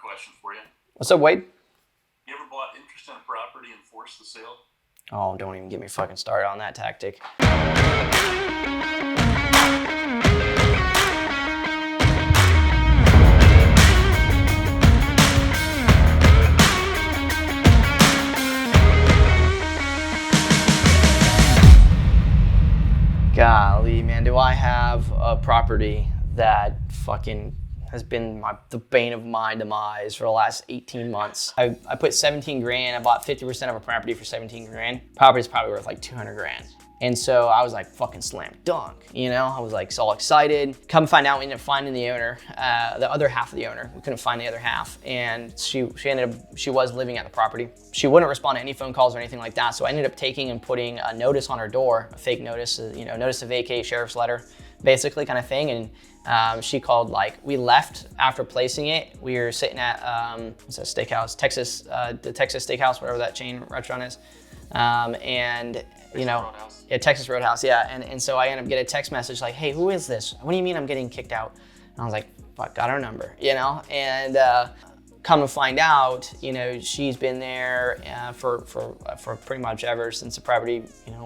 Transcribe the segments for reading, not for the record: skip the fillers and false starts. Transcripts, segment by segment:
question for you. What's up, Wade? You ever bought interest in a property and forced the sale? Oh, don't even get me fucking started on that tactic. Golly, man, do I have a property that fucking has been the bane of my demise for the last 18 months. I put 17 grand, I bought 50% of a property for 17 grand. Property's probably worth like 200 grand. And so I was like fucking slam dunk, you know? I was like so excited. Come find out, we ended up finding the owner, the other half of the owner. We couldn't find the other half. And she was living at the property. She wouldn't respond to any phone calls or anything like that. So I ended up taking and putting a notice on her door, a fake notice, notice to vacate, sheriff's letter, basically kind of thing. And she called, we left after placing it. We were sitting at, what's that steakhouse? The Texas Steakhouse, whatever that chain restaurant is. Texas Roadhouse, yeah. And so I ended up getting a text message like, hey, who is this? What do you mean I'm getting kicked out? And I was like, fuck, got her number, And come to find out, she's been there for pretty much ever since the property,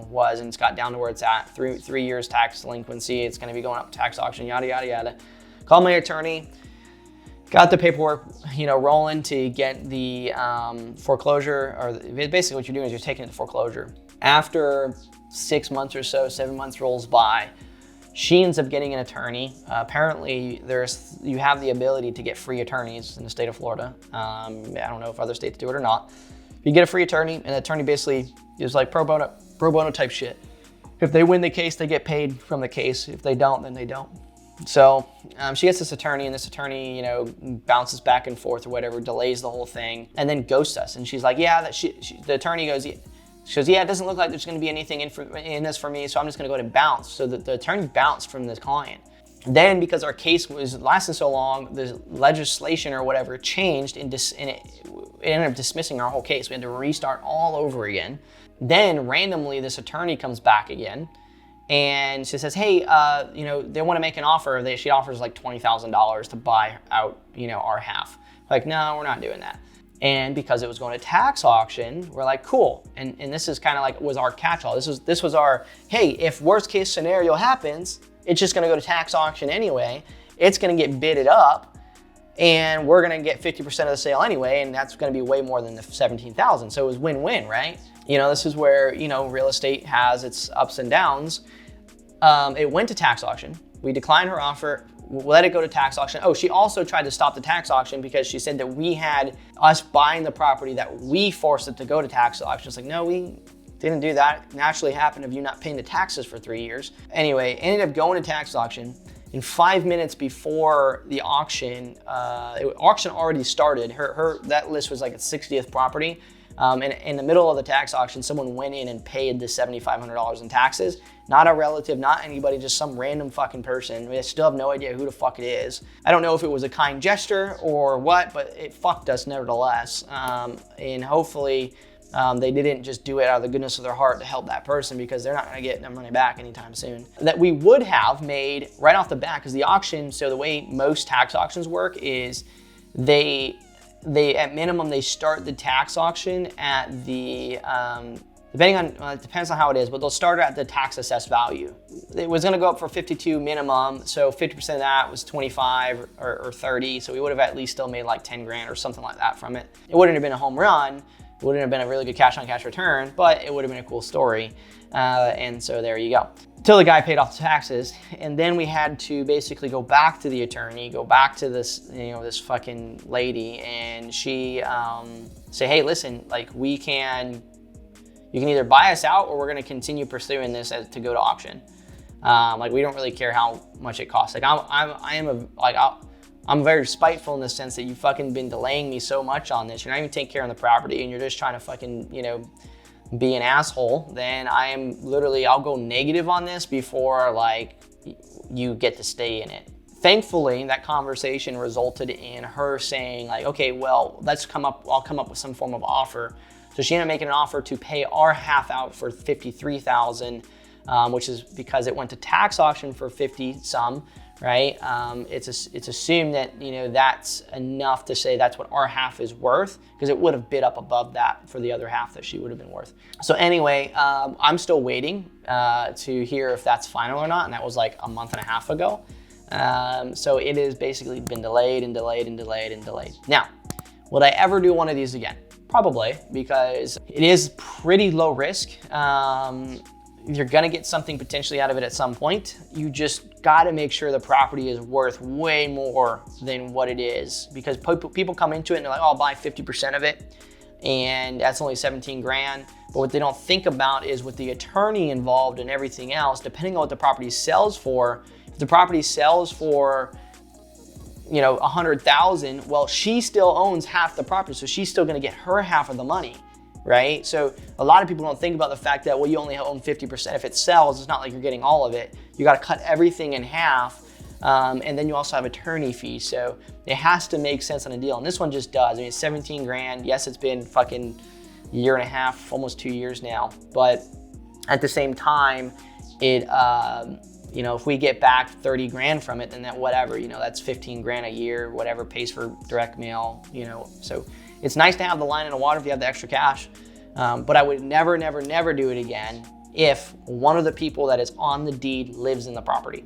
was, and it's got down to where it's at, 3 years tax delinquency. It's gonna be going up to tax auction, yada, yada, yada. Called my attorney, got the paperwork, rolling to get the foreclosure, or basically what you're doing is you're taking it to foreclosure. After 6 months or so, 7 months rolls by, she ends up getting an attorney. Apparently, you have the ability to get free attorneys in the state of Florida. I don't know if other states do it or not. You get a free attorney, and the attorney basically is like pro bono type shit. If they win the case, they get paid from the case. If they don't, then they don't. So she gets this attorney, and this attorney, bounces back and forth or whatever, delays the whole thing, and then ghosts us. And she's like, yeah, the attorney goes, she goes, yeah, it doesn't look like there's gonna be anything in this for me, so I'm just gonna go ahead and bounce. So the attorney bounced from the client. Then, because our case was lasting so long, the legislation or whatever changed, and it ended up dismissing our whole case. We had to restart all over again. Then, randomly, this attorney comes back again, and she says, hey, they wanna make an offer. She offers like $20,000 to buy out, our half. Like, no, we're not doing that. And because it was going to tax auction, we're like, cool. And this is kind of like, was our catch-all. This was our, hey, if worst case scenario happens, it's just gonna go to tax auction anyway. It's gonna get bidded up, and we're gonna get 50% of the sale anyway, and that's gonna be way more than the 17,000. So it was win-win, right? This is where, real estate has its ups and downs. It went to tax auction. We declined her offer. Let it go to tax auction. Oh, she also tried to stop the tax auction because she said that we had us buying the property, that we forced it to go to tax auction. It's like, no, we didn't do that. It naturally happened of you not paying the taxes for 3 years. Anyway, ended up going to tax auction. In 5 minutes before the auction, auction already started. That list was like a 60th property. And in the middle of the tax auction, someone went in and paid the $7,500 in taxes. Not a relative, not anybody, just some random fucking person. We still have no idea who the fuck it is. I don't know if it was a kind gesture or what, but it fucked us nevertheless. And hopefully they didn't just do it out of the goodness of their heart to help that person, because they're not gonna get their money back anytime soon. That we would have made right off the bat, because the auction, so the way most tax auctions work is they at minimum, they start the tax auction at the, depending on, it depends on how it is, but they'll start at the tax assessed value. It was gonna go up for 52 minimum, so 50% of that was 25 or 30, so we would have at least still made like 10 grand or something like that from it. It wouldn't have been a home run, it wouldn't have been a really good cash on cash return, but it would have been a cool story. And so there you go. Till the guy paid off the taxes, and then we had to basically go back to the attorney, go back to this, this fucking lady, and she say, hey, listen, like you can either buy us out, or we're gonna continue pursuing this to go to auction. We don't really care how much it costs. Like I'm very spiteful in the sense that you fucking been delaying me so much on this. You're not even taking care of the property, and you're just trying to fucking, be an asshole. Then I am literally, I'll go negative on this before you get to stay in it. Thankfully, that conversation resulted in her saying like, okay, well, I'll come up with some form of offer. So she ended up making an offer to pay our half out for $53,000, which is because it went to tax auction for 50 some. right? It's assumed that, you know, that's enough to say that's what our half is worth, because it would have bid up above that for the other half that she would have been worth. So anyway, I'm still waiting to hear if that's final or not, and that was like a month and a half ago. So it has basically been delayed and delayed and delayed and delayed. Now, would I ever do one of these again? Probably, because it is pretty low risk. You're gonna get something potentially out of it at some point. You just gotta make sure the property is worth way more than what it is, because people come into it and they're like, oh, I'll buy 50% of it, and that's only 17 grand. But what they don't think about is with the attorney involved and everything else, depending on what the property sells for, if the property sells for, you know, 100,000, well, she still owns half the property, so she's still gonna get her half of the money, right? So a lot of people don't think about the fact that, well, you only own 50%. If it sells, it's not like you're getting all of it. You gotta cut everything in half, and then you also have attorney fees. So it has to make sense on a deal, and this one just does. I mean, it's 17 grand. Yes, it's been fucking a year and a half, almost 2 years now, but at the same time, it, you know, if we get back 30 grand from it, then that whatever, you know, that's 15 grand a year, whatever pays for direct mail, you know. So it's nice to have the line in the water if you have the extra cash, but I would never, never, never do it again if one of the people that is on the deed lives in the property,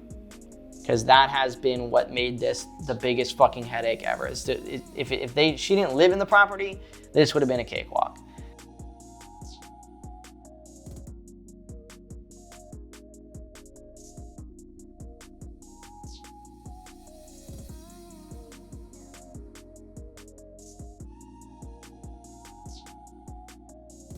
because that has been what made this the biggest fucking headache ever. Is she didn't live in the property, this would have been a cakewalk.